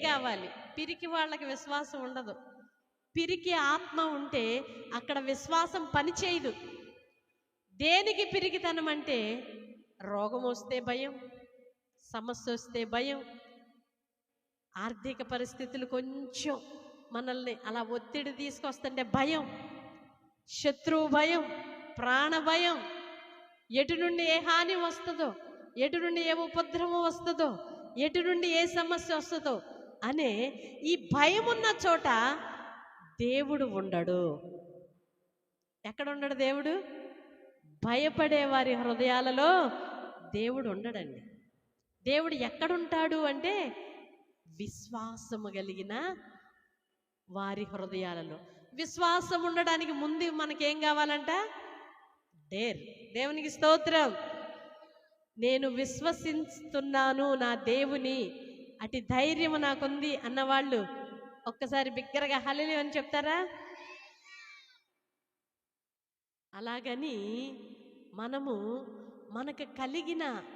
కావాలి. పిరికి వాళ్ళకి విశ్వాసం ఉండదు. పిరికి ఆత్మ ఉంటే అక్కడ విశ్వాసం పనిచేయదు. దేనికి పిరికితనం అంటే రోగం వస్తే భయం, సమస్య వస్తే భయం, ఆర్థిక పరిస్థితులు కొంచెం మనల్ని అలా ఒత్తిడి తీసుకొస్తుంటే భయం, శత్రువు భయం, ప్రాణ భయం, ఎటు నుండి ఏ హాని వస్తుందో, ఎటు నుండి ఏ ఉపద్రవం వస్తుందో, ఎటు నుండి ఏ సమస్య వస్తుందో అనే ఈ భయం ఉన్న చోట దేవుడు ఉండడు. ఎక్కడ ఉండడు దేవుడు? భయపడే వారి హృదయాలలో దేవుడు ఉండడండి. దేవుడు ఎక్కడుంటాడు అంటే విశ్వాసము కలిగిన వారి హృదయాలలో. విశ్వాసం ఉండడానికి ముందు మనకేం కావాలంట? దేవునికి స్తోత్రం. నేను విశ్వసిస్తున్నాను నా దేవుని, అటు ధైర్యము నాకుంది అన్నవాళ్ళు ఒక్కసారి బిగ్గరగా హల్లెలూయా అని చెప్తారా? అలాగని మనకు కలిగిన